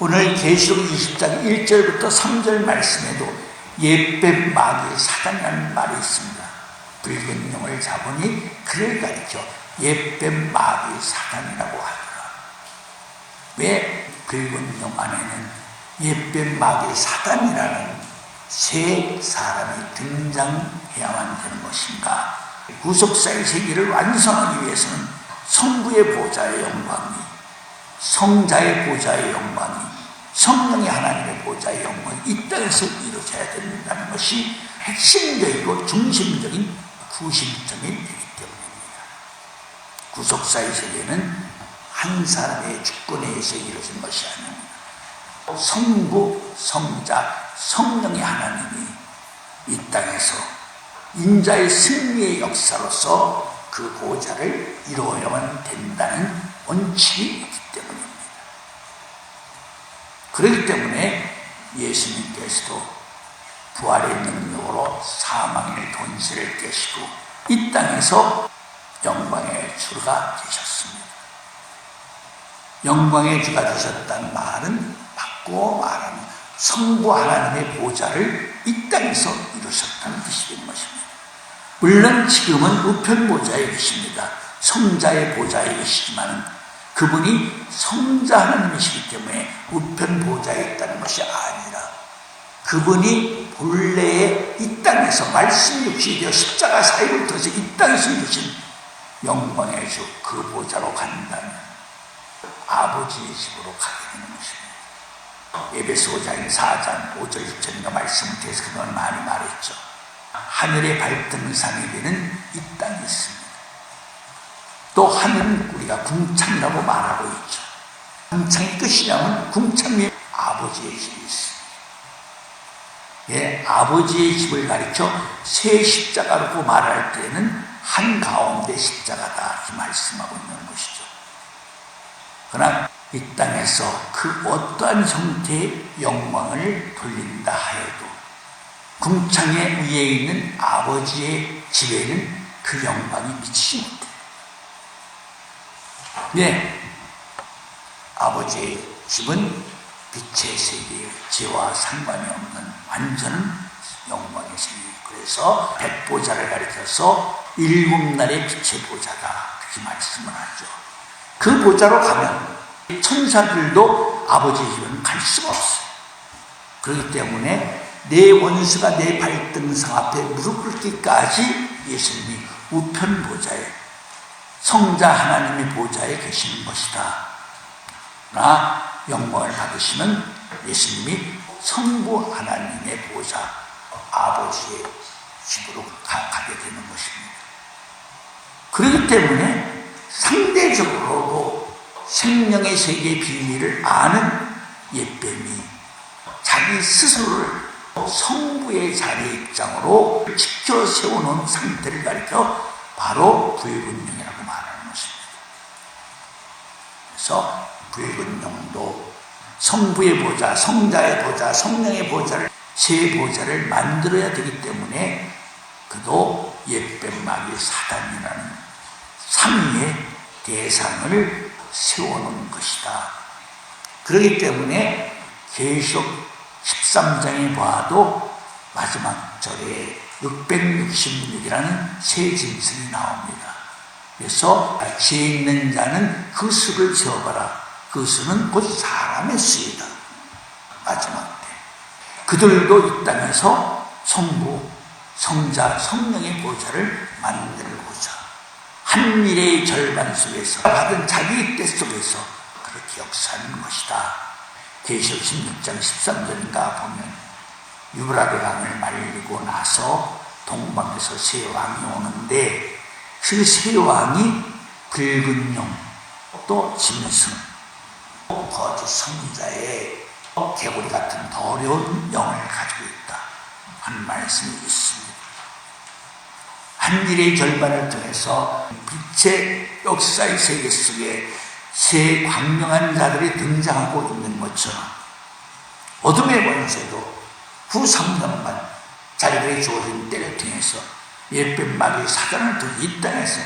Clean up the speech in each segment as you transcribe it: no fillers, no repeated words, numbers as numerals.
오늘 계시록 20장 1절부터 3절 말씀에도 옛뱀 마귀 사단이라는 말이 있습니다. 붉은 용을 잡으니 그를 가리켜 옛뱀 마귀 사단이라고 하더라. 왜 붉은 용 안에는 옛뱀 마귀 사단이라는 새 사람이 등장해야만 되는 것인가? 구속사의 세계를 완성하기 위해서는 성부의 보좌의 영광이, 성자의 보좌의 영광이, 성령의 하나님의 보좌의 영광이 이 땅에서 이루어져야 된다는 것이 핵심적이고 중심적인 구심점이 되기 때문입니다. 구속사의 세계는 한 사람의 주권에 의해서 이루어진 것이 아닙니다. 성부, 성자, 성령의 하나님이 이 땅에서 인자의 승리의 역사로서 그 보좌를 이루어야만 된다는 원칙이 있기 때문입니다. 그렇기 때문에 예수님께서도 부활의 능력으로 사망의 권세를 깨시고 이 땅에서 영광의 주가 되셨습니다. 영광의 주가 되셨다는 말은 바꾸어 말하면 성부 하나님의 보좌를 이 땅에서 이루셨다는 뜻이 되는 것입니다. 물론 지금은 우편 보좌에 계십니다. 성자의 보좌에 계시지만 그분이 성자 하나님이시기 때문에 우편 보좌에 있다는 것이 아니라 그분이 본래의 이 땅에서 말씀 육신이 되어 십자가 사역을 통해서 이 땅에서 이루신 영광의 주 그 보좌로 간다면 아버지의 집으로 가게 되는 것입니다. 에베소 4장 5절 6절인가 말씀을 통해서 그동안 많이 말했죠. 하늘의 발등상에 되는 이 땅이 있습니다. 또 하늘은 우리가 궁창이라고 말하고 있죠. 궁창이 끝이냐면 궁창 위에 아버지의 집이 있습니다. 예, 아버지의 집을 가리켜 새 십자가라고 말할 때는 한가운데 십자가다 이 말씀하고 있는 것이죠. 그러나 이 땅에서 그 어떠한 형태의 영광을 돌린다 하여도 궁창의 위에 있는 아버지의 집에는 그 영광이 미치지 못해요. 네, 아버지의 집은 빛의 세계에 죄와 상관이 없는 완전한 영광의 세계예요. 그래서 백보좌를 가리켜서 7날의 빛의 보좌다 그렇게 말씀을 하죠. 그 보좌로 가면 천사들도 아버지의 집은 갈 수가 없어요. 그렇기 때문에 내 원수가 내 발등상 앞에 무릎 꿇기까지 예수님이 우편 보좌에 성자 하나님의 보좌에 계시는 것이다. 그러나 영광을 받으시면 예수님이 성부 하나님의 보좌 아버지의 집으로 가게 되는 것입니다. 그렇기 때문에 상대적으로도 생명의 세계의 비밀을 아는 옛뱀이 자기 스스로를 성부의 자리 입장으로 지켜 세워놓은 상태를 가리켜 바로 붉은 용이라고 말하는 것입니다. 그래서 붉은 용도 성부의 보좌, 성자의 보좌, 성령의 보좌를 세 보좌를 만들어야 되기 때문에 그도 옛뱀 마귀 사단이라는 삼위의 대상을 세워놓은 것이다. 그렇기 때문에 계시록 13장에 봐도 마지막 절에 666이라는 새 짐승이 나옵니다. 그래서 죄 있는 자는 그 수를 세워봐라. 그 수는 곧 사람의 수이다. 마지막 때 그들도 이 땅에서 성부, 성자, 성령의 보좌를 만들고자 한 일의 절반 속에서 받은 자기의 때 속에서 그렇게 역사하는 것이다. 계시록 16장 13절인가 보면 유브라데 강을 말리고 나서 동방에서 새 왕이 오는데 그 새 왕이 붉은 용, 또 짐승, 거짓 선지자의 개구리 같은 더러운 영을 가지고 있다 하는 말씀이 있습니다. 한 일의 절반을 통해서 빛의 역사의 세계 속에 새 광명한 자들이 등장하고 있는 것처럼 어둠의 권세도 후 3년간 자기들이 주어진 때를 통해서 옛뱀 마귀 사단을 통해 이 땅에서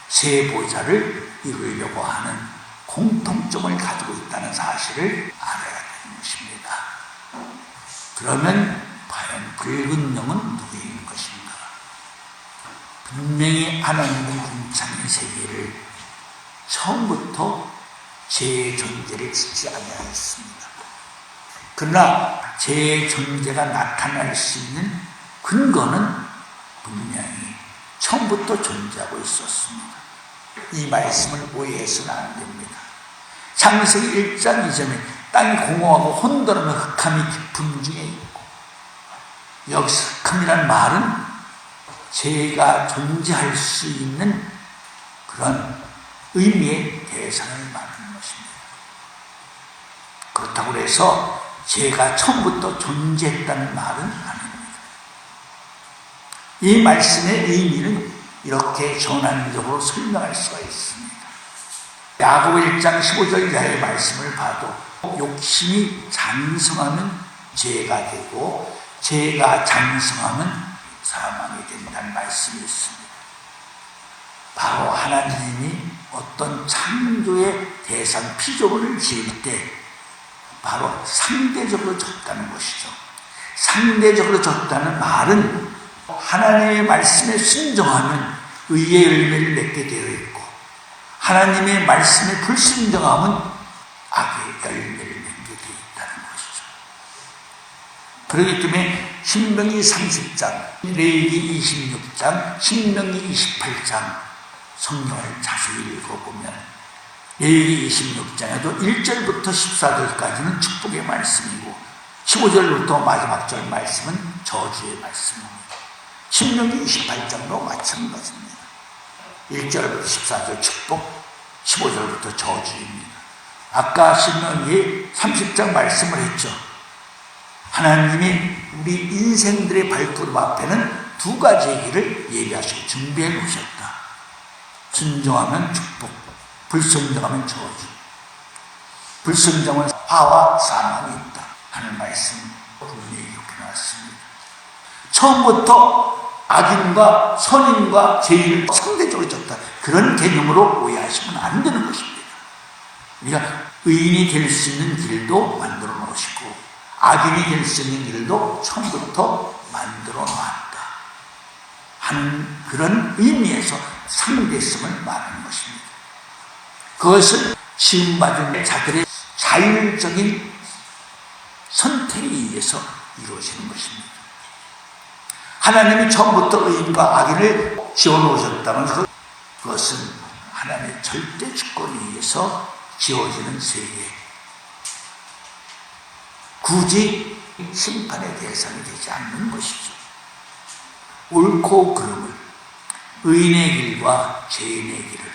새 보좌를 이루려고 하는 공통점을 가지고 있다는 사실을 알아야 돼요. 되는 것입니다. 그러면 과연 붉은 영은 누구인 것인가? 분명히 하나님은 궁창의 세계를 처음부터 죄의 존재를 짓지 아니하였습니다. 그러나 죄의 존재가 나타날 수 있는 근거는 분명히 처음부터 존재하고 있었습니다. 이 말씀을 오해해서는 안 됩니다. 창세기 1장 이전에 땅이 공허하고 혼돈하며 흑암이 깊은 중에 있고, 여기서 흑암이란 말은 죄가 존재할 수 있는 그런 의미의 대상을 말하는 것입니다. 그렇다고 해서 죄가 처음부터 존재했다는 말은 아닙니다. 이 말씀의 의미는 이렇게 전환적으로 설명할 수가 있습니다. 야고보 1장 15절 이하의 말씀을 봐도 욕심이 장성하면 죄가 되고 죄가 장성하면 사망이 된다는 말씀이 있습니다. 바로 하나님이 어떤 창조의 대상 피조물을 지을 때 바로 상대적으로 졌다는 것이죠. 상대적으로 졌다는 말은 하나님의 말씀에 순종하면 의의 열매를 맺게 되어 있고, 하나님의 말씀에 불순종하면 악의 열매를 맺게 되어 있다는 것이죠. 그렇기 때문에 신명기 30장, 레위기 26장, 신명기 28장 성경을 자세히 읽어보면 레위기 26장에도 1절부터 14절까지는 축복의 말씀이고 15절부터 마지막 절 말씀은 저주의 말씀입니다. 신명기 28장도 마찬가지입니다. 1절부터 14절 축복, 15절부터 저주입니다. 아까 신명기 30장 말씀을 했죠. 하나님이 우리 인생들의 발걸음 앞에는 두 가지의 길을 예비하시고 준비해 놓으셨다. 순종하면 축복, 불순종하면 저주. 불순종은 화와 사망이 있다 하는 말씀 분명히 이렇게 나왔습니다. 처음부터 악인과 선인과 죄인을 상대적으로 졌다, 그런 개념으로 오해하시면 안 되는 것입니다. 우리가 의인이 될 수 있는 길도 만들어 놓으시고 악인이 될 수 있는 길도 처음부터 만들어 놨다 하는 그런 의미에서 상대성을 말하는 것입니다. 그것은 지음받은 자들의 자율적인 선택에 의해서 이루어지는 것입니다. 하나님이 처음부터 의인과 악인을 지어놓으셨다면 그것은 하나님의 절대 주권에 의해서 지어지는 세계, 굳이 심판의 대상이 되지 않는 것이죠. 옳고 그름을, 의인의 길과 죄인의 길을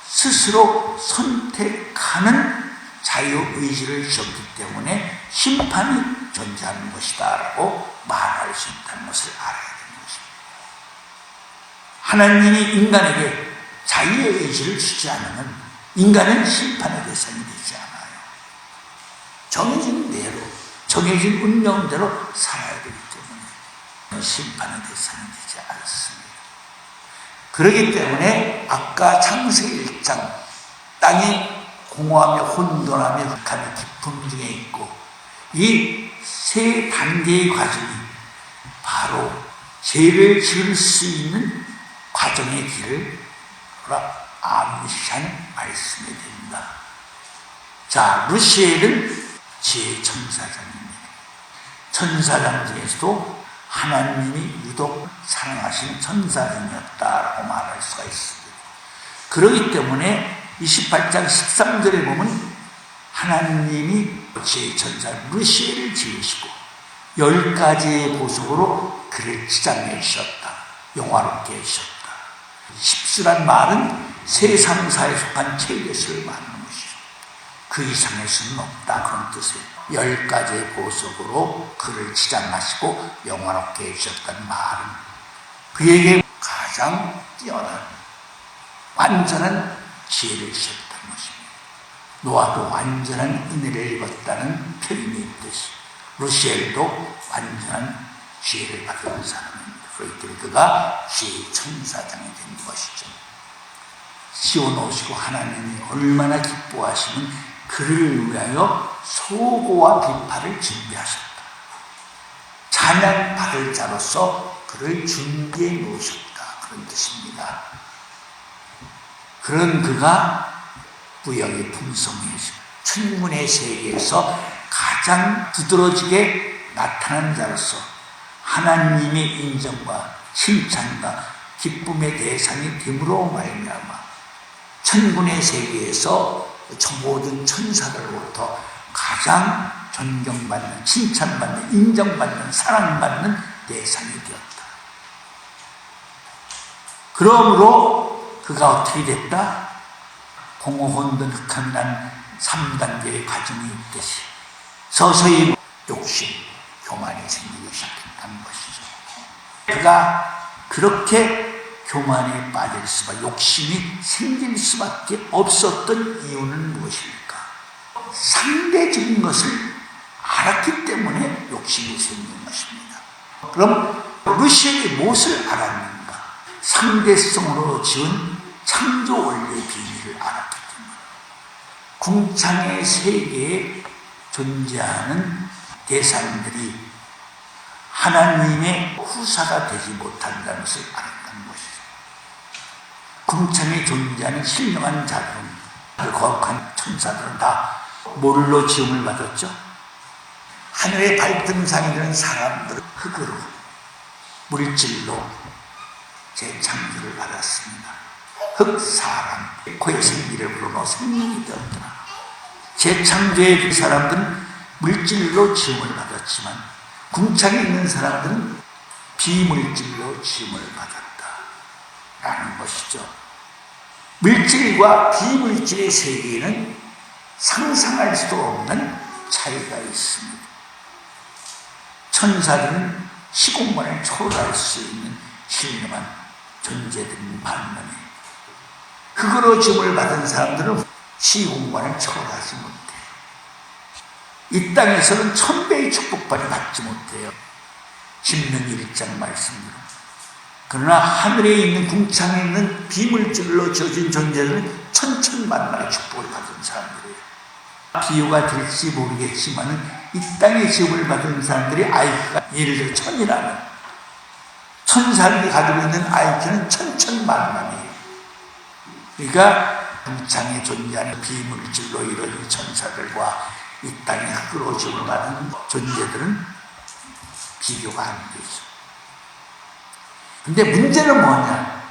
스스로 선택하는 자유의지를 주셨기 때문에 심판이 존재하는 것이다 라고 말할 수 있다는 것을 알아야 되는 것입니다. 하나님이 인간에게 자유의 의지를 주지 않으면 인간은 심판의 대상이 되지 않아요. 정해진 대로, 정해진 운명대로 살아야 되기 때문에 심판의 대상이 되지 않습니다. 그렇기 때문에 아까 창세기 1장 땅이 공허하며 혼돈하며 흑암이 깊음 중에 있고, 이 세 단계의 과정이 바로 죄를 지을 수 있는 과정의 길을 암시한 말씀이 됩니다. 자, 루시엘은 제 천사장입니다. 천사장 중에서도 하나님이 유독 사랑하신 천사장이었다라고 말할 수가 있습니다. 그렇기 때문에 28장 13절에 보면 하나님이 제 천사 루시엘을 지으시고 10가지의 보석으로 그를 치장해 주셨다. 영화롭게 해주셨다. 십수란 말은 세상사에 속한 체계수를 말하는 것이죠. 그 이상의 수는 없다, 그런 뜻이에요. 10가지의 보석으로 그를 치장하시고 영화롭게 해주셨다는 말은 그에게 가장 뛰어난 완전한 지혜를 주셨다는 것입니다. 노아도 완전한 은혜를 입었다는 표현이 있듯이 루시엘도 완전한 지혜를 받은 사람입니다. 그렇기 때문에 그가 지혜의 천사장이 된 것이죠. 씌워놓으시고 하나님이 얼마나 기뻐하시면 그를 위하여 소고와 비파를 준비하셨다. 찬양 받을 자로서 그를 준비해 놓으셨다. 그런 뜻입니다. 그런 그가 부역이 풍성해지고 천군의 세계에서 가장 두드러지게 나타난 자로서 하나님의 인정과 칭찬과 기쁨의 대상이 됨으로 말미암아 천군의 세계에서 저 모든 천사들로부터 가장 존경받는, 칭찬받는, 인정받는, 사랑받는 대상이 되었다. 그러므로 그가 어떻게 됐다? 공허혼돈 흑암이 난 3단계의 과정이 있듯이 서서히 욕심, 교만이 생기기 시작했다는 것이죠. 그가 그렇게 교만에 빠질 수밖에, 욕심이 생길 수밖에 없었던 이유는 무엇일까? 상대적인 것을 알았기 때문에 욕심이 생긴 것입니다. 그럼 루시엘이 무엇을 알았는가? 상대성으로 지은 창조 원리의 비밀을 알았기 때문에 궁창의 세계에 존재하는 대상들이 하나님의 후사가 되지 못한다는 것을 알았다는 것이죠. 궁창에 존재하는 신령한 자들은, 거룩한 천사들은 다 뭘로 지음을 받았죠? 하늘의 발등상이 되는 사람들은 흙으로, 물질로 재창조를 받았습니다. 흙 사람, 코에 생기를 불어넣어 생명이 되었더라. 재창조의 그 사람들은 물질로 지음을 받았지만 궁창에 있는 사람들은 비물질로 지음을 받았다라는 것이죠. 물질과 비물질의 세계에는 상상할 수도 없는 차이가 있습니다. 천사들은 시공간을 초월할 수 있는 신령한 존재들인 반면에 흙으로 지음을 받은 사람들은 시공간을 초월하지 못해요. 이 땅에서는 1000배의 축복받이 받지 못해요. 신명기 1장 말씀대로. 그러나 하늘에 있는 궁창에 있는 비물질로 지어진 존재들은 천천만만의 축복을 받은 사람들이에요. 비유가 될지 모르겠지만 이 땅에 지음을 받은 사람들이 IQ가 예를 들어 1000이라면 천사들이 가지고 있는 IQ는 천천만만이에요. 그러니까 궁창에 존재하는 비물질로 이루어진 천사들과 이 땅에 흙으로 지음을 받은 존재들은 비교가 안 되죠. 근데 문제는 뭐냐?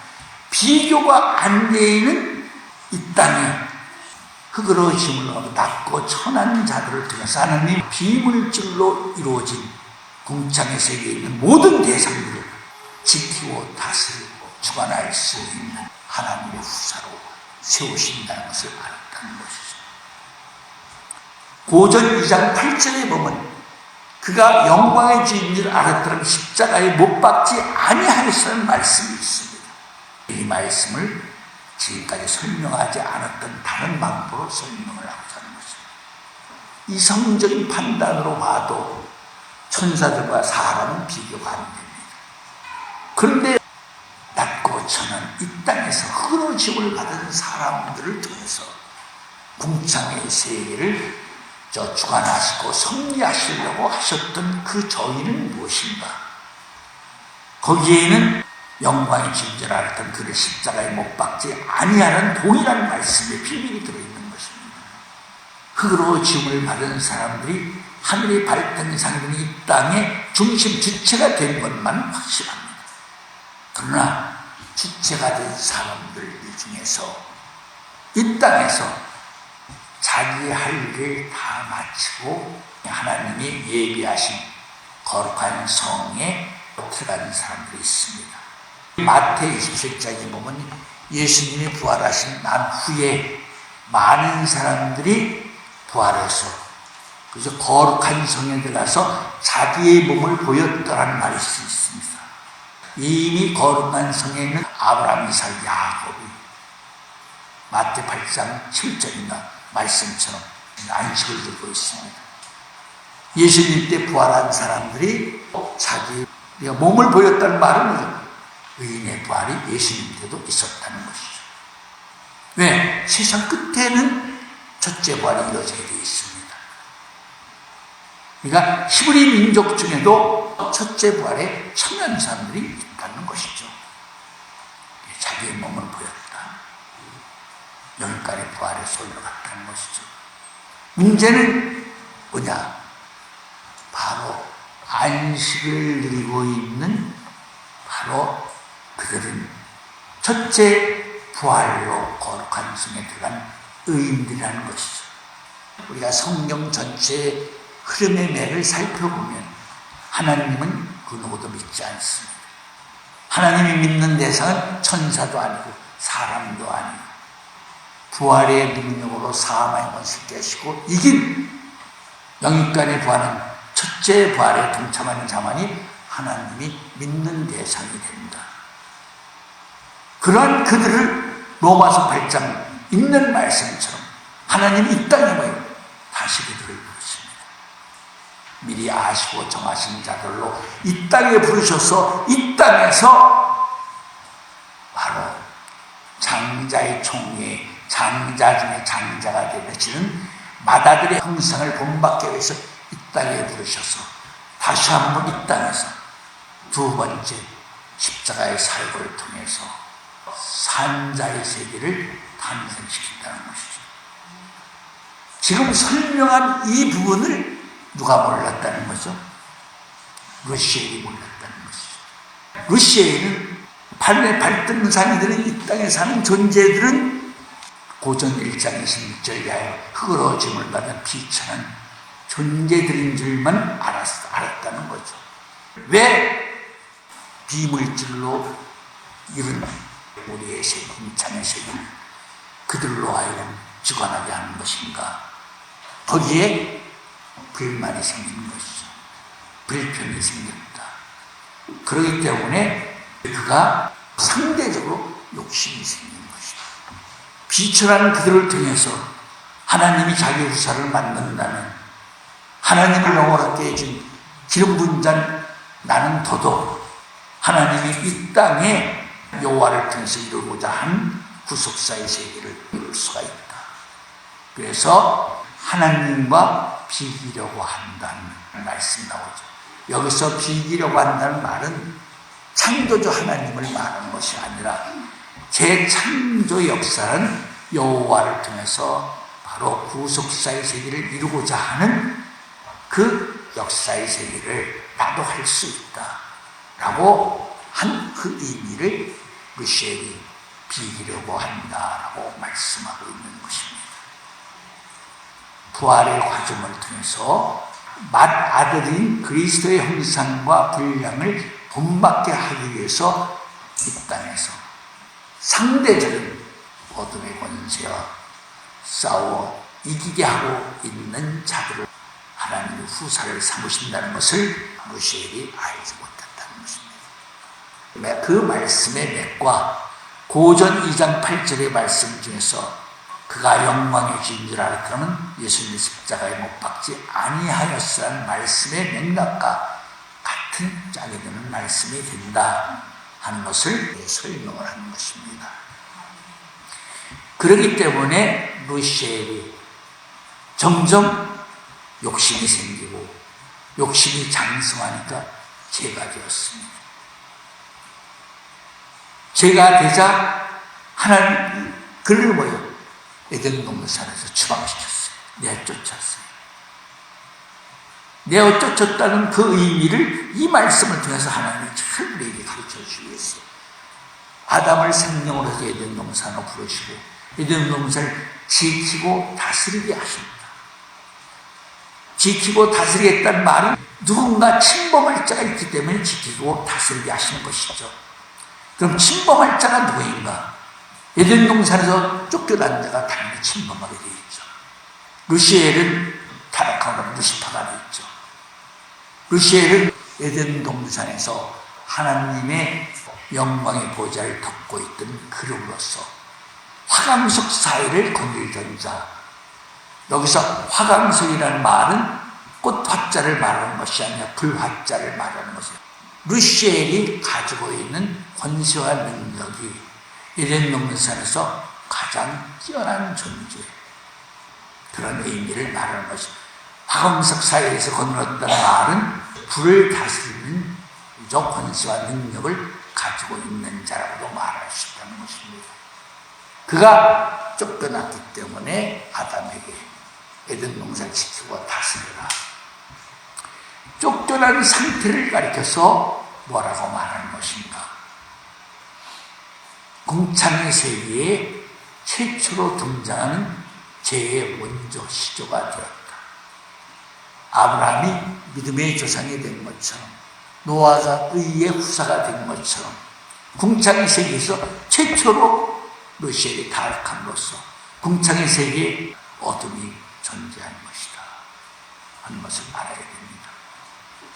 비교가 안 되는 이 땅에 흙으로 지음을 받고 낮고 천한 자들을 통해서 하나님 비물질로 이루어진 궁창의 세계에 있는 모든 대상들을 지키고 다스리고 주관할 수 있는 하나님의 후사로 세우신다는 것을 알았다는 것이죠. 고전 2장 8절에 보면 그가 영광의 주인 줄 알았더라면 십자가에 못 박지 아니하였다는 말씀이 있습니다. 이 말씀을 지금까지 설명하지 않았던 다른 방법으로 설명을 하고자 하는 것입니다. 이성적인 판단으로 봐도 천사들과 사람은 비교가 안 됩니다. 그런데 낮고 천한 이 땅에서 흙으로 지음을 받은 사람들을 통해서 궁창의 세계를 주관하시고 섭리하시려고 하셨던 그 저희는 무엇인가? 거기에는 영광의 주인줄 알았던 그를 십자가에 못 박지 아니하는 동일한 말씀의 비밀이 들어있는 것입니다. 흙으로 지음을 받은 사람들이 하늘의 발등상에 있는 이 땅의 중심 주체가 된 것만 확실합니다. 그러나 주체가 된 사람들 중에서 이 땅에서 자기 할 일을 다 마치고 하나님이 예비하신 거룩한 성에 들어가는 사람들이 있습니다. 마태 27장에 보면 예수님이 부활하신 난 후에 많은 사람들이 부활해서 그래서 거룩한 성에 들어가서 자기의 몸을 보였더라는 말이 있습니다. 이미 거룩한 성에 있는 아브라함, 이삭, 야곱이 마태 8장 7절인가 말씀처럼 안식을 들고 있습니다. 예수님 때 부활한 사람들이 자기 몸을 보였다는 말은 의인의 부활이 예수님 때도 있었다는 것이죠. 왜? 세상 끝에는 첫째 부활이 이루어져야 되어 있습니다. 그러니까 히브리 민족 중에도 첫째 부활에 참여한 사람들이 있다는 것이죠. 자기의 몸을 보였다. 영육간의 부활에 올라갔다는 것이죠. 문제는 뭐냐? 바로 안식을 누리고 있는 바로 그들은 첫째 부활로 거룩한 성에 들어간 의인들이라는 것이죠. 우리가 성경 전체의 흐름의 맥을 살펴보면 하나님은 그 누구도 믿지 않습니다. 하나님이 믿는 대상은 천사도 아니고 사람도 아니고 부활의 능력으로 사망의 권세를 깨시고 이긴 영육간의 부활은 첫째 부활에 동참하는 자만이 하나님이 믿는 대상이 됩니다. 그런 그들을 로마서 8장 있는 말씀처럼 하나님이 이 땅에 모여 다시 그들을 부르십니다. 미리 아시고 정하신 자들로 이 땅에 부르셔서 이 땅에서 바로 장자의 총리에 장자 중에 장자가 되시는 마다들의 형상을 본받기 위해서 이 땅에 부르셔서 다시 한번 이 땅에서 두 번째 십자가의 사역을 통해서 산자의 세계를 탄생시킨다는 것이죠. 지금 설명한 이 부분을 누가 몰랐다는 거죠? 루시엘이 몰랐다는 것이죠. 루시엘은 발등상이들은 이 땅에 사는 존재들은 고전 1장 26절 이하여 흙으로 짐을 받은 비천한 존재들인 줄만 알았다는 거죠. 왜 비물질로 이룬 우리의 세계, 인찬의 세계를 그들로 하여금 주관하게 하는 것인가? 거기에 불만이 생기는 것이죠. 불편이 생겼다. 그렇기 때문에 그가 상대적으로 욕심이 생긴 것이다. 비천한 그들을 통해서 하나님이 자기 후사를 만든다는 하나님을 영원하게 해준 기름 부은 잔 나는 더더욱 하나님이 이 땅에 여호와를 통해서 이루고자 한 구속사의 세계를 이룰 수가 있다. 그래서 하나님과 비기려고 한다는 말씀이 나오죠. 여기서 비기려고 한다는 말은 창조주 하나님을 말하는 것이 아니라 재창조 역사는 여호와를 통해서 바로 구속사의 세계를 이루고자 하는 그 역사의 세계를 나도 할 수 있다 라고 한 그 의미를 루시엘이 비기려고 한다라고 말씀하고 있는 것입니다. 부활의 과정을 통해서 맏아들인 그리스도의 형상과 분량을 본받게 하기 위해서 이 땅에서 상대적인 어둠의 권세와 싸워 이기게 하고 있는 자들을 하나님의 후사를 삼으신다는 것을 루시엘이 알지 못했다는 것입니다. 그 말씀의 맥과 고전 2장 8절의 말씀 중에서 그가 영광의 주인 줄 알았더라면 예수님이 십자가에 못 박지 아니하였으라는 말씀의 맥락과 같은 짝이 되는 말씀이 된다 하는 것을 설명을 하는 것입니다. 그렇기 때문에 루시엘이 점점 욕심이 생기고 욕심이 장성하니까 죄가 되었습니다. 죄가 되자 하나님 그를 모여 에덴 동산에서 추방시켰어요. 내쫓았어요. 내쫓았다는 그 의미를 이 말씀을 통해서 하나님이 잘 우리에게 가르쳐 주시기 위해서 아담을 생명으로 해서 에덴 동산으로 부르시고 에덴 동산을 지키고 다스리게 하십니다. 지키고 다스리겠다는 말은 누군가 침범할 자가 있기 때문에 지키고 다스리게 하시는 것이죠. 그럼 침범할 자가 누구인가? 에덴 동산에서 쫓겨난 자가 당연히 침범하게 되어 있죠. 루시엘은 타락하고 루시파가 되어 있죠. 루시엘은 에덴 동산에서 하나님의 영광의 보좌를 덮고 있던 그룹으로서 화강석 사이를 거닐던 자. 여기서 화강석이라는 말은 꽃화자를 말하는 것이 아니라 불화자를 말하는 것이에요. 루시엘이 가지고 있는 권세와 능력이 에덴 동산에서 가장 뛰어난 존재. 그런 의미를 말하는 것입니다. 박엄석 사회에서 거느렸던 말은 불을 다스리는 권세와 능력을 가지고 있는 자라고도 말할 수 있다는 것입니다. 그가 쫓겨났기 때문에 아담에게 에덴 동산을 지키고 다스려라. 쫓겨난 상태를 가리켜서 뭐라고 말하는 것인가? 공창의 세계에 최초로 등장하는 죄의 원조 시조가 되었다. 아브라함이 믿음의 조상이 된 것처럼, 노아가 의의 후사가 된 것처럼, 궁창의 세계에서 최초로 루시엘이 타락함으로써 궁창의 세계에 어둠이 존재한 것이다 하는 것을 알아야 됩니다.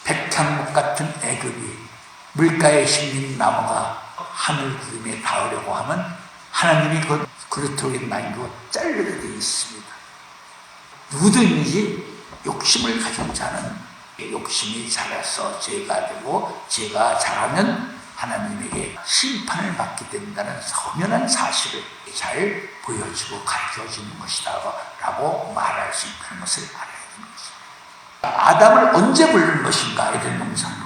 백향목 같은 애굽이 물가에 심린 나무가 하늘 구름에 닿으려고 하면 하나님이 그 그릇으로 남기고 자르게 되어 있습니다. 누구든지 욕심을 가진 자는 욕심이 자라서 죄가 되고 죄가 자라면 하나님에게 심판을 받게 된다는 선명한 사실을 잘 보여주고 가르쳐주는 것이다 라고 말할 수 있다는 것을 알아야 되는 것입니다. 아담을 언제 부른 것인가? 에덴 동산으로.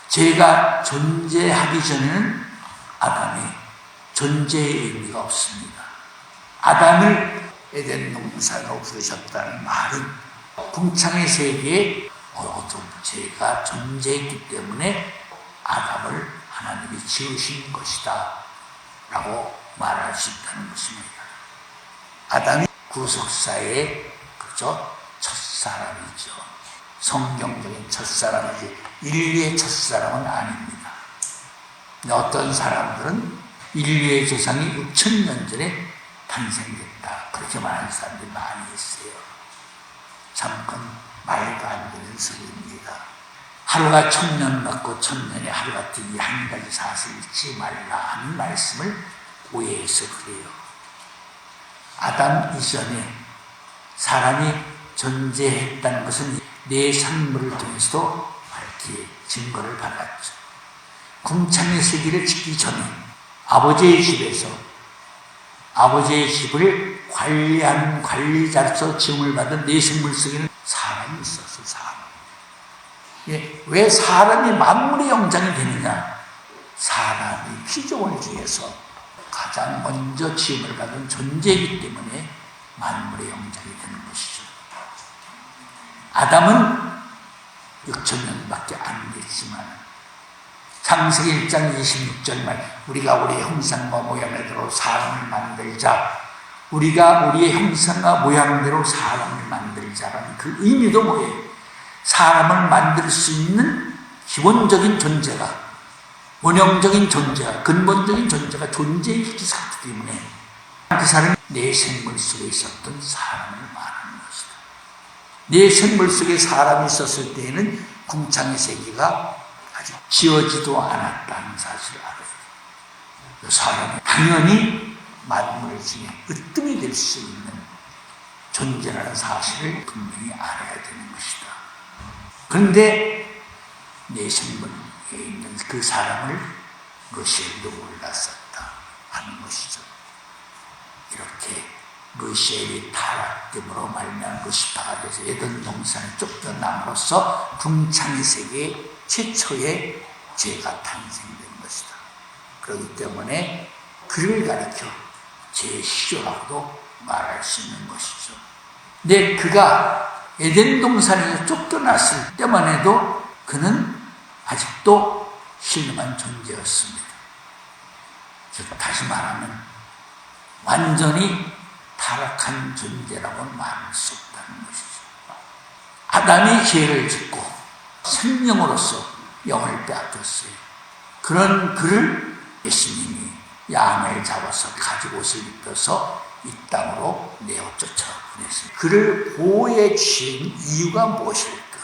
죄가 존재하기 전에는 아담의 존재의 의미가 없습니다. 아담을 에덴 동산으로 부르셨다는 말은 궁창의 세계에 어둠, 죄가 존재했기 때문에 아담을 하나님이 지으신 것이다 라고 말할 수 있다는 것입니다. 아담이 구속사의 첫사람이죠. 성경적인 첫사람이지 인류의 첫사람은 아닙니다. 어떤 사람들은 인류의 조상이 6,000년 전에 탄생됐다 그렇게 말하는 사람들이 많이 있어요. 잠깐 말도 안 되는 소리입니다. 하루가 1,000년 같고 1,000년이 하루 같은 이 한 가지 사실을 잊지 말라 하는 말씀을 오해해서 그래요. 아담 이전에 사람이 존재했다는 것은 내 산물을 통해서도 밝게 증거를 받았죠. 궁창의 세계를 짓기 전에 아버지의 집에서 아버지의 집을 관리하는 관리자로서 지음을 받은 내 생물 속에는 사람이 있었어. 사람. 왜 사람이 만물의 영장이 되느냐? 사람이 피조물 중에서 가장 먼저 지음을 받은 존재이기 때문에 만물의 영장이 되는 것이죠. 아담은 6,000년밖에 안 됐지만 창세기 1장 26절 말 우리가 우리의 형상과 모양대로 사람을 만들자. 우리가 우리의 형상과 모양대로 사람을 만들자라는 그 의미도 뭐예요? 사람을 만들 수 있는 기본적인 존재가, 원형적인 존재가, 근본적인 존재가 존재했기 때문에 그 사람이 내 생물 속에 있었던 사람을 말하는 것이다. 내 생물 속에 사람이 있었을 때에는 궁창의 세계가 아직 지어지도 않았다는 사실을 알아요. 사람이 당연히 만물 중에 으뜸이 될 수 있는 존재라는 사실을 분명히 알아야 되는 것이다. 그런데 내 생물에 있는 그 사람을 루시엘도 몰랐었다 하는 것이죠. 이렇게 루시엘이 타락됨으로 말미암아 루시파가 돼서 에덴 동산에 쫓겨남으로써 궁창의 세계에 최초의 죄가 탄생된 것이다. 그렇기 때문에 그를 가리켜 제10조라고도 말할 수 있는 것이죠. 근데 그가 에덴 동산에서 쫓겨났을 때만 해도 그는 아직도 신령한 존재였습니다. 즉 다시 말하면 완전히 타락한 존재라고 말할 수 없다는 것이죠. 아담이 죄를 짓고 생명으로서 영을 빼앗겼어요. 그런 그를 예수님이 양을 잡아서 가죽 옷을 입혀서 이 땅으로 내어 쫓아보냈어요. 그를 보호해 주신 이유가 무엇일까?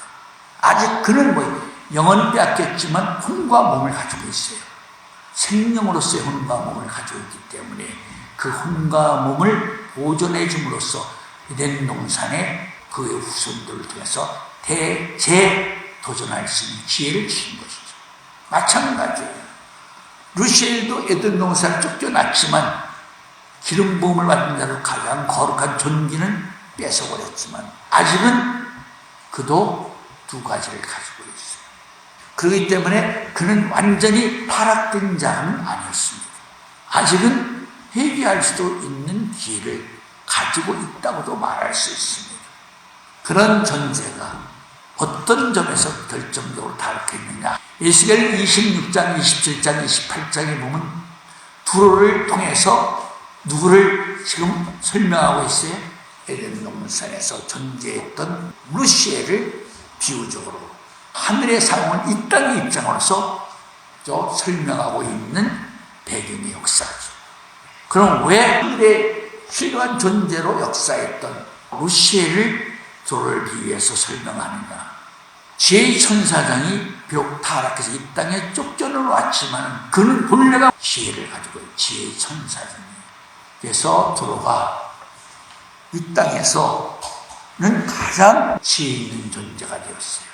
아직 그는 영은 빼앗겼지만 혼과 몸을 가지고 있어요. 생명으로서의 혼과 몸을 가지고 있기 때문에 그 혼과 몸을 보존해 줌으로써 에덴 동산에 그의 후손들을 통해서 재도전할 수 있는 기회를 주신 것이죠. 마찬가지예요. 루시엘도 에덴 동산을 쫓겨났지만 기름 부음을 받은 자로 가장 거룩한 존귀는 뺏어버렸지만 아직은 그도 두 가지를 가지고 있어요. 그렇기 때문에 그는 완전히 타락된 자는 아니었습니다. 아직은 회개할 수도 있는 기회를 가지고 있다고도 말할 수 있습니다. 그런 존재가 어떤 점에서 결정적으로 타락했느냐. 에스겔 26장, 27장, 28장에 보면 두로를 통해서 누구를 지금 설명하고 있어요? 에덴 동산에서 존재했던 루시엘을 비유적으로 하늘의 사용은 이 땅의 입장으로서 설명하고 있는 배경의 역사죠. 그럼 왜 하늘의 훌륭한 존재로 역사했던 루시엘을 두로를 비유해서 설명하느냐? 지혜의 천사장이 비록 타락해서 이 땅에 쫓겨나왔지만 그는 본래가 지혜를 가지고 있어요. 지혜의 천사장이에요. 그래서 두로가 이 땅에서는 가장 지혜 있는 존재가 되었어요.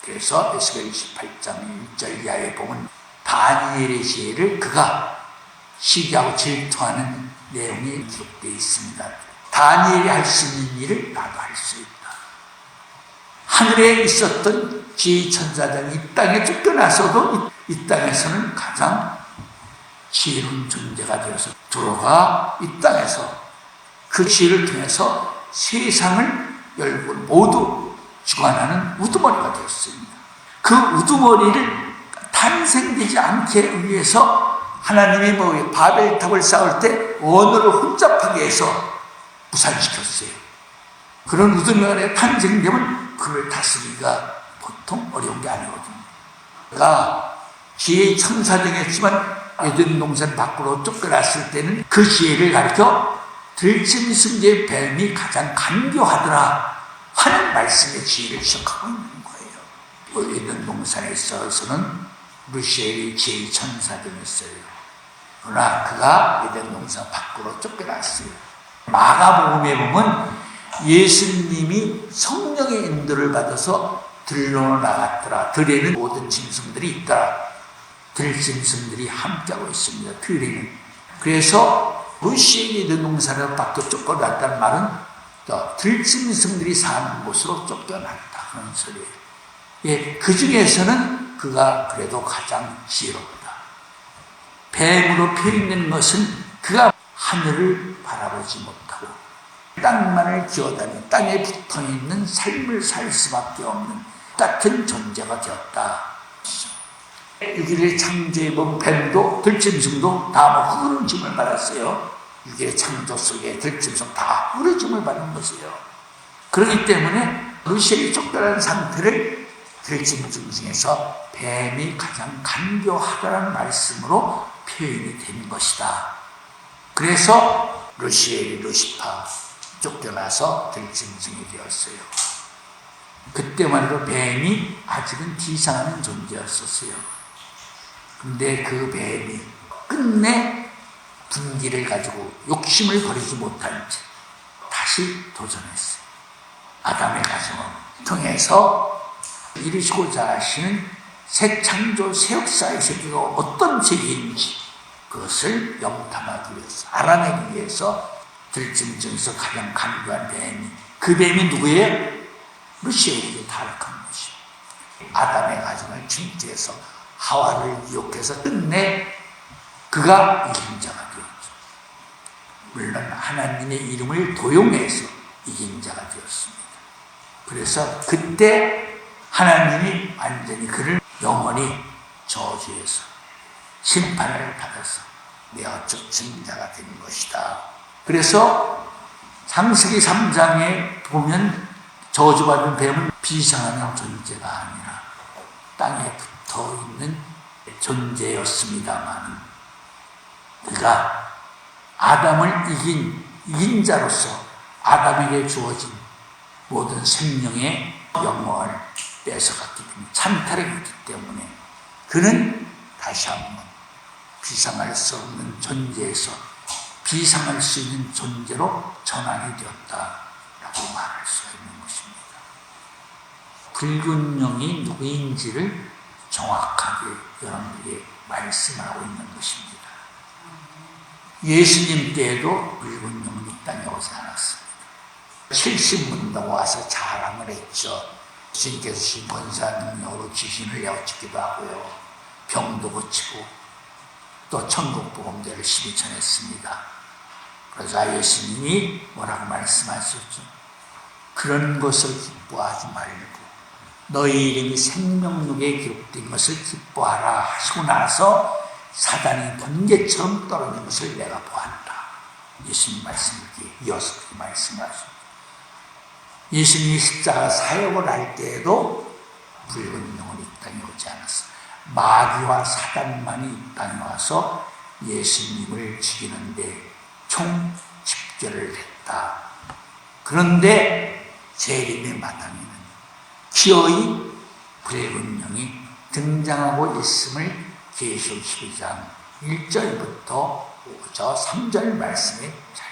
그래서 에스겔 28장 1절 이하에 보면 다니엘의 지혜를 그가 시기하고 질투하는 내용이 기록되어 있습니다. 다니엘이 할 수 있는 일을 나도 할 수 있다. 하늘에 있었던 지혜의 천사장이 이 땅에 쫓겨나서도 이 땅에서는 가장 지혜로운 존재가 되어서 두로가 이 땅에서 그 지혜를 통해서 세상을 열고 모두 주관하는 우두머리가 되었습니다. 그 우두머리를 탄생되지 않게 위해서 하나님이 바벨탑을 쌓을 때 언어를 혼잡하게 해서 무산시켰어요. 그런 우두머리가 탄생되면 그를 다스리기가 보통 어려운 게 아니거든요. 그가 지혜의 천사장이었지만 에덴 동산 밖으로 쫓겨났을 때는 그 지혜를 가르쳐 들짐승의 뱀이 가장 간교하더라 하는 말씀의 지혜를 지적하고 있는 거예요. 에덴 동산에 있어서는 루시엘이 지혜의 천사장이었어요. 그러나 그가 에덴 동산 밖으로 쫓겨났어요. 마가복음에 보면 예수님이 성령의 인도를 받아서 들로 나갔더라. 들에는 모든 짐승들이 있더라. 들짐승들이 함께하고 있습니다. 들에는. 그래서 루시엘이 에덴 동산을 밖으로 쫓겨났다는 말은 들짐승들이 사는 곳으로 쫓겨났다 그런 소리예요. 예, 그 중에서는 그가 그래도 가장 지혜롭다. 뱀으로 표현된 것은 그가 하늘을 바라보지 못하고 땅만을 기어다니는 땅에 붙어있는 삶을 살 수밖에 없는 같은 존재가 되었다. 유기의 창조에 본 뱀도 들짐승도 다 흐름짐을 받았어요. 유기의 창조 속에 들짐승 다 흐름짐을 받는 것이에요. 그렇기 때문에 루시엘이 쫓겨난 상태를 들짐승 중에서 뱀이 가장 간교하다는 말씀으로 표현이 된 것이다. 그래서 루시엘이 루시파 쫓겨나서 들짐승이 되었어요. 그때만 해도 뱀이 아직은 비상하는 존재였었어요. 근데 그 뱀이 끝내 분기를 가지고 욕심을 버리지 못한 채 다시 도전했어요. 아담의 가정을 통해서 이루시고자 하시는 새 창조, 새 역사의 세계가 어떤 세계인지 그것을 영탐하기 위해서, 알아내기 위해서 들짐승에서 가장 간교한 뱀이, 그 뱀이 누구예요? 루시엘에게 타락한 것이에요. 아담의 가정을 침투해서 하와를 유혹해서 끝내 그가 이긴 자가 되었죠. 물론 하나님의 이름을 도용해서 이긴 자가 되었습니다. 그래서 그때 하나님이 완전히 그를 영원히 저주해서 심판을 받아서 내어 쫓은 자가 된 것이다. 그래서 창세기 3장에 보면 저주받은 뱀은 비상하는 존재가 아니라 땅에 붙어있는 존재였습니다만 그가 아담을 이긴 자로서 아담에게 주어진 모든 생명의 영광을 뺏어갔기 때문에, 찬탈했기 때문에 그는 다시 한번 비상할 수 없는 존재에서 비상할 수 있는 존재로 전환이 되었다라고 말할 수가 있는 것입니다. 붉은 영이 누구인지를 정확하게 여러분에게 말씀하고 있는 것입니다. 예수님 때에도 붉은 영은 이 땅에 오지 않았습니다. 70문도 와서 자랑을 했죠. 주님께서 신 권사 능력으로 귀신을 내어치기도 하고요. 병도 고치고 또 천국 복음도 열심히 전했습니다. 그러자 예수님이 뭐라고 말씀하셨죠? 그런 것을 기뻐하지 말고 너희 이름이 생명록에 기록된 것을 기뻐하라 하시고 나서 사단이 번개처럼 떨어진 것을 내가 보았다. 예수님 말씀을 이어서 그렇게 말씀하십니다. 예수님이 십자가 사역을 할 때에도 붉은 영은 이 땅에 오지 않았어요. 마귀와 사단만이 이 땅에 와서 예수님을 죽이는데 총 집결을 했다. 그런데 재림의 마당에는 기어이 붉은 영이 등장하고 있음을 계시록 12장 1절부터 5절 3절 말씀에 잘